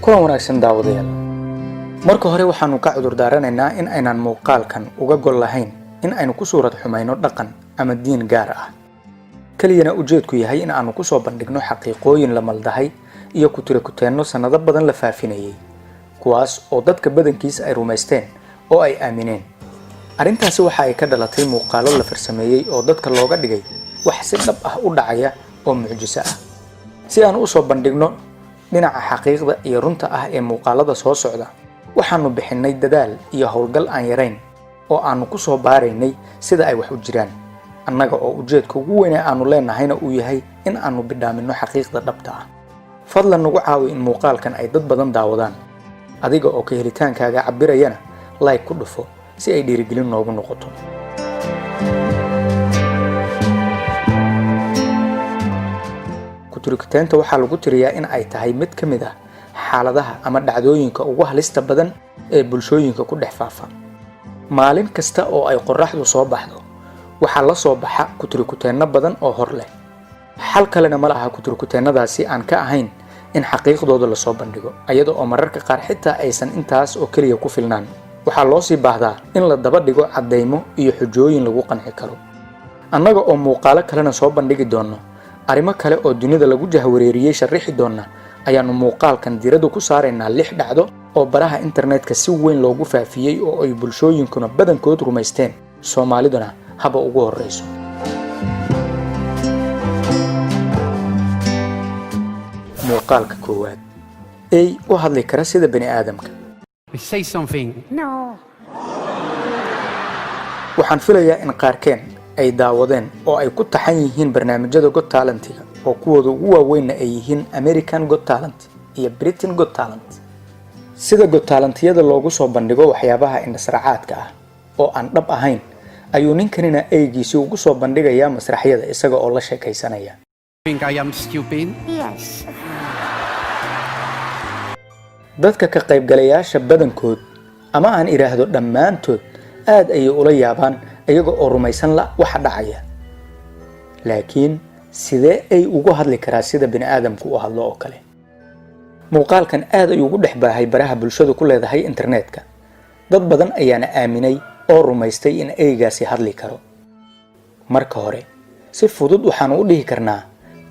kulan wanaagsan daawadayaal. Marka hore waxaanu ka cudur daaranaynaa in aynaan muuqaalkan uga gol lahayn in aynu ku suurad xumayno dhaqan ama diin gaar ah. Kaliyana ujeedku yahay in aanu ku soo bandhigno xaqiiqooyin la maldahay iyo ku tiro-ku-teenno sanado badan la faafinayay, kuwaas oo dadka badankiisa ay rumaysteen oo ay aamineen. Arrintaasi waxa ay ka dhalatay muuqaalo la farsameeyay oo dadka looga dhigay wax si dhab ah u dhacaya oo mucjiso ah. Si aan u soo bandhigno dhinaca xaqiiqda iyo runta ah ee muuqaalada soo socda, waxaanu bixinay dadaal iyo hawlgal aan yarayn oo aanu ku soo baaraynay sida ay wax u jiraan, annaga oo ujeedka ugu weyn ee aanu leenahayna uu yahay in aanu bidhaamino xaqiiqda dhabta ah. Fadlan nagu caawi in muuqaalkan ay dad badan daawadaan, adiga oo ka helitaankaaga cabirayana like ku dhufo si ay dhiirigelin noogu noqoto. Ku-tiro-ku-teenta waxaa lagu tiriyaa in ay tahay mid ka mid ah xaaladaha ama dhacdooyinka ugu halista badan ee bulshooyinka ku dhex faafa. Maalin kasta oo ay qorraxdu soo baxdo, waxaa la soo baxa ku-tiro-ku-teenno badan oo hor leh. Xal kalena ma laha ku-tiro-ku-teennadaasi aan ka ahayn in xaqiiqdooda la soo bandhigo, iyada oo mararka qaar xitaa aysan intaas oo keliya ku filnaan. Waxaa loo sii baahdaa in la daba dhigo caddaymo iyo xujooyin lagu qanci karo. Annaga oo muuqaalo kalena soo bandhigi doono arrimo kale oo dunida lagu jahwareeriyay sharixi doona, ayaanu muuqaalkan diirada ku saaraynaa 6 dhacdo oo baraha internetka si weyn loogu faafiyay oo ay bulshooyinkuna badankood rumaysteen, Soomaaliduna haba ugu horeyso. Muuqaalka koowaad: ay u hadli kara sida bani aadamka. Say something. No. Waxaan filayaa in qaarkeen ay daawadeen oo ay ku taxan yihiin barnaamijyada Got Talent-iga oo kuwooda ugu waaweynna ay yihiin American Got Talent iyo Britain Got Talent. Sida Got Talent-yada loogu soo bandhigo waxyaabaha indhasracaadka ah oo aan dhab ahayn, ayuu ninkanina eeygiisii ugu soo bandhigayaa masraxyada isaga oo la sheekaysanaya. Think I am stupid? Yes. Dadka ka qaybgalayaasha badankood ama aan iraahdo dhammaantood aad ayay ula yaabaan iyaga oo rumaysan la waxa dhacaya. Laakiin sidee ay ugu hadli karaa sida bani aadamku u hadlo oo kale? Muuqaalkan aad ayuu ugu dhex baahay baraha bulshadu ku leedahay internetka. Dad badan ayaana aaminay oo rumaystay in eeygaasi hadli karo. Marka hore, si fudud waxaanu u dhihi karnaa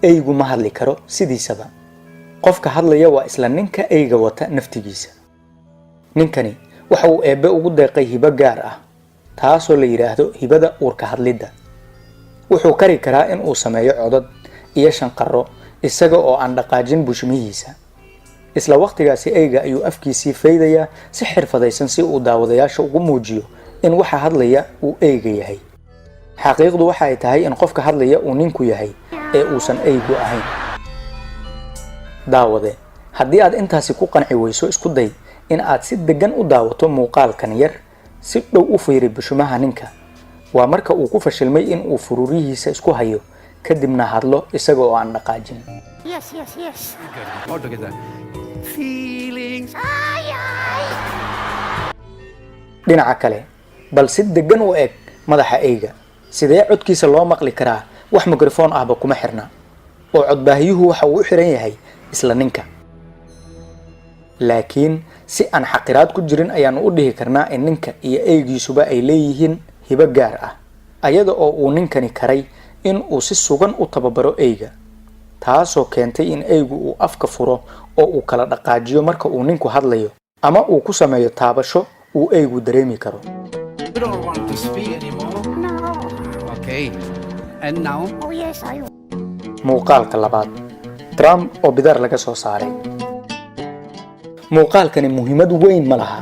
eeygu ma hadli karo sidiisaba. Qofka hadlaya waa isla ninka eeyga wata naftigiisa. Ninkani waxa uu eebbe ugu deeqay hibo gaar ah, taasoo la yiraahdo hibada uurka hadlidda. Wuxuu kari karaa in uu sameeyo codad iyo shanqarro isaga oo aan dhaqaajin bushmihiisa. Isla waqtigaasi eeyga ayuu afkiisii faydayaa si xirfadaysan si uu daawadayaasha ugu muujiyo in waxa hadlaya uu eeyga yahay. Xaqiiqdu waxa ay tahay in qofka hadlaya uu ninku yahay ee uusan eeygu ahayn. Daawade, haddii aad intaasi ku qanci weyso, isku day in aad si degan u daawato muuqaalkan yar, si dhow u fiiri bushmaha ninka. Waa marka uu ku fashilmay in uu fururihiisa isku hayo, kadibna hadlo isaga oo aan dhaqaajin. Yes. Good. All together. Feelings. Dhinaca kale, bal si degan u eg madaxa eeyga. Sidee codkiisa loo maqli karaa wax mikrofon ahba kuma xirna, oo codbaahiyuhu waxa uu u xiran yahay isla ninka. Laakiin si aan xaqiraad ku jirin ayaanu u dhihi karnaa in ninka iyo eeygiisuba ay leeyihiin hibo gaar ah, ayada oo uu ninkani karay in uu si sugan u tababaro eeyga, taasoo keentay in eeygu uu afka furo oo uu kala dhaqaajiyo marka uu ninku hadlayo, ama uu ku sameeyo taabasho uu eeygu dareemi karo. You don't want to speak anymore? No. Okay. And now? Oh yes, I. Muuqaalka labaad: Trump oo bidar laga soo saaray. Muuqaalkani muhiimad weyn ma laha,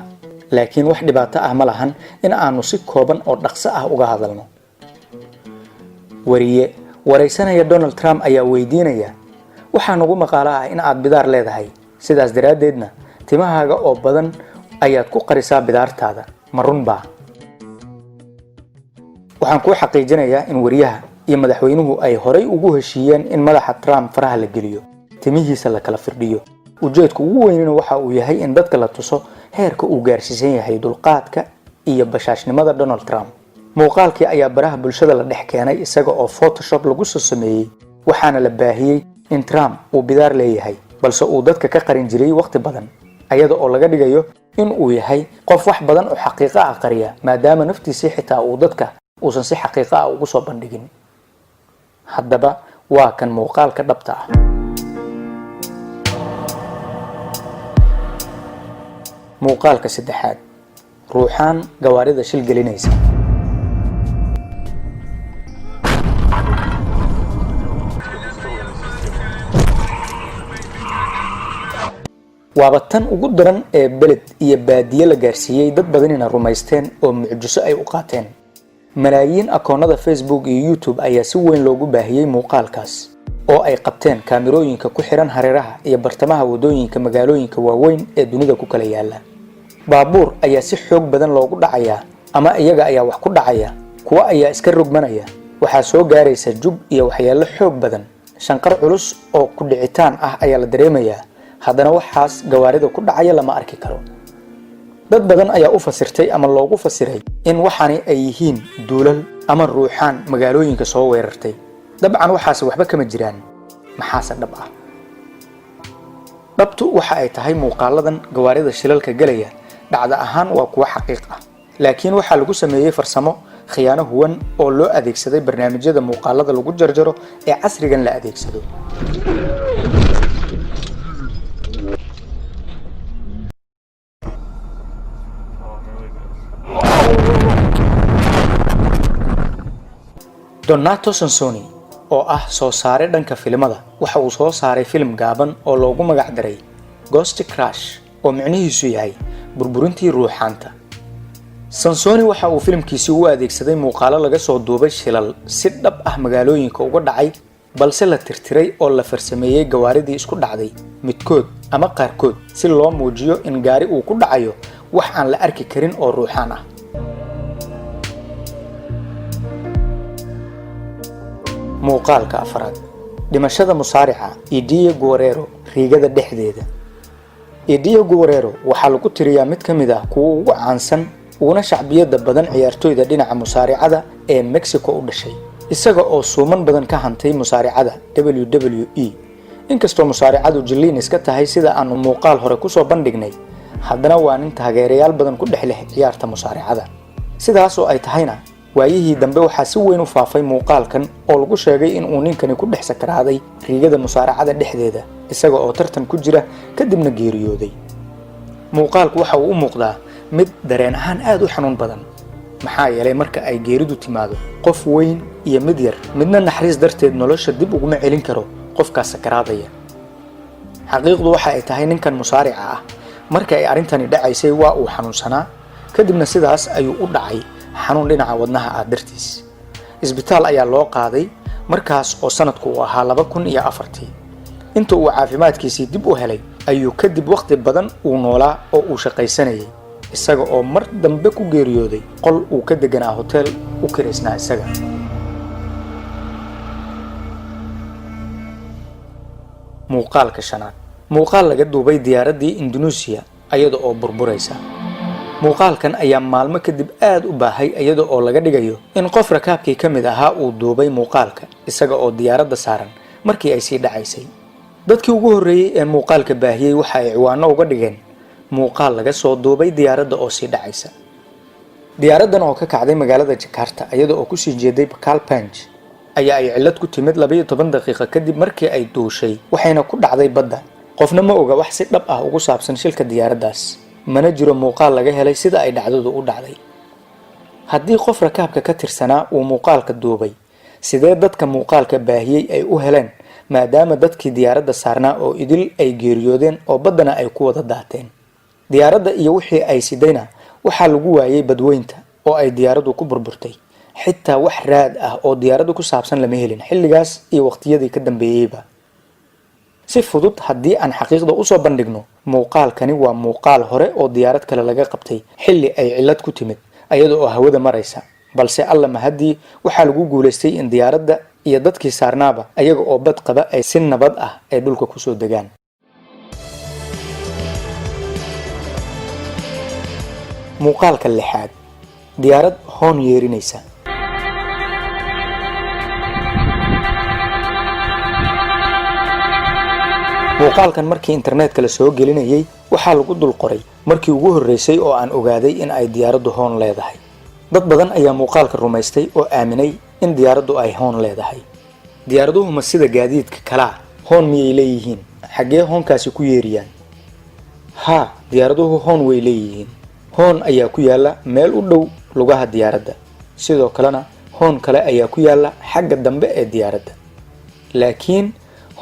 laakiin wax dhibaato ah ma lahan in aanu si kooban oo dhaqso ah uga hadalno. Wariye wareysanaya Donald Trump ayaa weydiinaya, waxaan ugu maqaalo ah in aad bidar leedahay, sidaas daraadeedna timahaaga oo badan ayaad ku qarisaa bidartaada, ma run baa? Waxaan ku xaqiijinayaa in wariyaha iyo madaxweynuhu ay horay ugu heshiiyeen in madaxa Trump faraha la geliyo, timihiisa la kala firdhiyo. Ujeedku ugu weynina waxa uu yahay in dadka la tuso heerka uu gaarsiisan yahay dulqaadka iyo bashaashnimada Donald Trump. Muuqaalkii ayaa baraha bulshada la dhex keenay isaga oo Photoshop lagu soo sameeyay, waxaana la baahiyay in Trump uu bidar leeyahay, balse uu dadka ka qarin jiray waqti badan ayada oo laga dhigayo in uu yahay qof wax badan oo xaqiiqo ah qariya maadaama naftiisa xitaa uu dadka uusan si xaqiiqo ah ugu soo bandhigin. haddaba waa kan muuqaalka dhabta ah. muuqaalka saddexaad, ruuxaan gawaarida shil gelinaysa. waaba tan ugu daran ee beled iyo baadiye la gaarsiiyey dad badanina rumaysteen oo mucjiso ay u qaateen. malaayiin akoonnada Facebook iyo YouTube ayaa si weyn loogu baahiyey muuqaalkaas oo ay qabteen kaamirooyinka ku xiran hareeraha iyo bartamaha wadooyinka magaalooyinka waaweyn ee dunida ku kala yaala. baabuur ayaa si xoog badan loogu dhacayaa ama iyaga ayaa wax ku dhacaya, kuwa ayaa iska rogmanaya. waxaa soo gaaraysa jug iyo waxyaalo xoog badan, shanqar culus oo ku dhicitaan ah ayaa la dareemayaa. haddana waxaas gawaarida ku dhacaya lama arki karo. dad badan ayaa u fasirtay ama loogu fasiray in waxani ay yihiin duulal ama ruuxaan magaalooyinka soo weerartay. dabcan waxaas waxba kama jiraan. maxaase dhab ah? dhabtu waxa ay tahay muuqaaladan gawaarida shilalka galaya dhacda ahaan waa kuwa xaqiiq ah, laakiin waxaa lagu sameeyey farsamo khiyaano huwan oo loo adeegsaday barnaamijyada muuqaalada lagu jarjaro ee casrigan la adeegsado. Donato Sansoni oo ah soo saare dhanka filimada waxa uu soo saaray film gaaban oo loogu magac daray Ghost Crash oo micnihiisu yahay burburintii ruuxaanta. Sansoni waxa uu filmkiisa u adeegsaday muuqaalo laga soo duubay shilal si dhab ah magaalooyinka uga dhacay, balse la tirtiray oo la farsameeyay gawaaridii isku dhacday midkood ama qaarkood si loo muujiyo in gaari uu ku dhacayo wax aan la arki karin oo ruuxaan ah. muuqaalka afraad, dhimashada musaarica Eddie Guerrero riigada dhexdeeda. Eddie Guerrero waxaa lagu tiriyaa mid ka mid ah kuwa ugu caansan uguna shacbiyada badan ciyaartooyda dhinaca musaaricada ee Mexico u dhashay, isaga oo suuman badan ka hantay musaaricada WWE. inkastoo musaaricadu jilliin iska tahay sida aanu muuqaal hore ku soo bandhignay, haddana waa nin taageerayaal badan ku dhex leh ciyaarta musaaricada. sidaas oo ay tahayna waayihii dambe waxaa si weyn u faafay muuqaalkan oo lagu sheegay in uu ninkani ku dhex sakaraaday riigada musaaracada dhexdeeda isaga oo tartan ku jira kadibna geeriyooday. muuqaalku waxa uu u muuqdaa mid dareen ahaan aad u xanuun badan, maxaa yeelay marka ay geeridu timaado qof weyn iyo mid yar midna naxariis darteed nolosha dib uguma celin karo qofkaas sakaraadaya. xaqiiqdu waxa ay tahay ninkan musaarica ah marka ay arintani dhacaysay waa uu xanuunsanaa, kadibna sidaas ayuu u dhacay xanuun dhinaca wadnaha ah dartiis. isbitaal ayaa loo qaaday markaas oo sanadku uu ahaa 2004. inta uu caafimaadkiisii dib u helay ayuu kadib waqti badan uu noolaa oo uu shaqaysanayay, isaga oo mar dambe ku geeriyooday qol uu ka deganaa hotel u kireysnaa isaga. muuqaalka shanaad, muuqaal laga duubay diyaaradii Indonesia ayada oo burburaysa. muuqaalkan ayaa maalmo kadib aad u baahay iyada oo laga dhigayo in qof rakaabkii ka mid ahaa uu duubay muuqaalka isaga oo diyaaradda saaran markii ay sii dhacaysay. dadkii ugu horreeyay ee muuqaalka baahiyey waxa ay ciwaano uga dhigeen muuqaal laga soo duubay diyaaradda oo sii dhacaysa. diyaaraddan oo ka kacday magaalada Jakarta iyada oo ku sii jeeday Bakalpanj ayaa ay cillad ku timid 12 daqiiqo kadib markii ay duushay, waxayna ku dhacday badda. qofna ma oga wax si dhab ah ugu saabsan shilka diyaaraddaas, mana jiro muuqaal laga helay sida ay dhacdadu u dhacday. haddii qof rakaabka ka tirsanaa uu muuqaalka duubay, sidee dadka muuqaalka baahiyey ay u heleen maadaama dadkii diyaaradda saarnaa oo idil ay geeriyoodeen oo baddana ay ku wada daateen? diyaaradda iyo wixii ay sidayna waxaa lagu waayay badweynta oo ay diyaaraddu ku burburtay. xitaa wax raad ah oo diyaaraddu ku saabsan lama helin xilligaas iyo waqtiyadii ka dambeeyeyba. si fudud haddii aan xaqiiqda u soo bandhigno, muuqaalkani waa muuqaal hore oo diyaarad kale laga qabtay xilli ay cillad ku timid iyada oo hawada maraysa, balse alla mahadii waxaa lagu guuleystay in diyaaradda iyo dadkii saarnaaba ayaga oo bad qaba ay si nabad ah ay dhulka ku soo degaan. muuqaalka lixaad, diyaarad hoon yeerinaysa. muuqaalkan markii internetka la soo gelinayay waxaa lagu dul qoray markii ugu horreysay oo aan ogaaday in ay diyaaraddu hoon leedahay. dad badan ayaa muuqaalka rumaystay oo aaminay in diyaaraddu ay hoon leedahay. diyaaraduhu ma sida gaadiidka kalaa hoon miyay leeyihiin? xaggee hoonkaasi ku yeeriyaan? haa, diyaaraduhu hoon way leeyihiin. hoon ayaa ku yaalla meel u dhow lugaha diyaaradda, sidoo kalena hoon kale ayaa ku yaalla xagga dambe ee diyaaradda. laakiin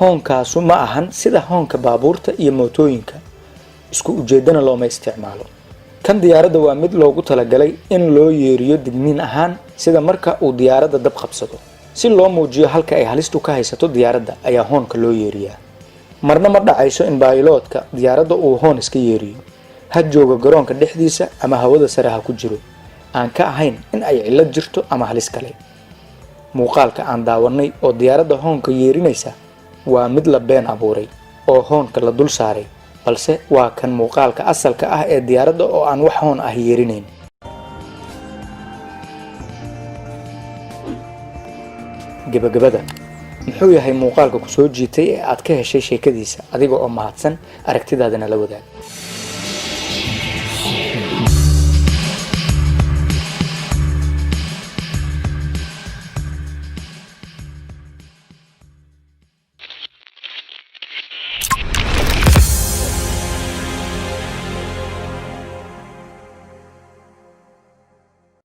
hoonkaasu ma ahan sida hoonka baabuurta iyo mootooyinka, isku ujeedana looma isticmaalo. kan diyaaradda waa mid loogu talagalay in loo yeeriyo digniin ahaan, sida marka uu diyaaradda dab qabsado. si loo muujiyo halka ay halistu ka haysato diyaaradda ayaa hoonka loo yeeriyaa. marna ma dhacayso in baayiloodka diyaaradda uu hoon iska yeeriyo, ha jooga garoonka dhexdiisa ama hawada sare ha ku jiro, aan ka ahayn in ay cillad jirto ama halis kale. muuqaalka aan daawanay oo diyaaradda hoonka yeerinaysa waa mid la been abuuray oo hoonka la dul saaray, balse waa kan muuqaalka asalka ah ee diyaaradda oo aan wax hoon ah yeerinayn. gabagabada, muxuu yahay muuqaalka ku soo jiitay ee aad ka heshay sheekadiisa? adiga oo mahadsan, aragtidaadana la wadaag.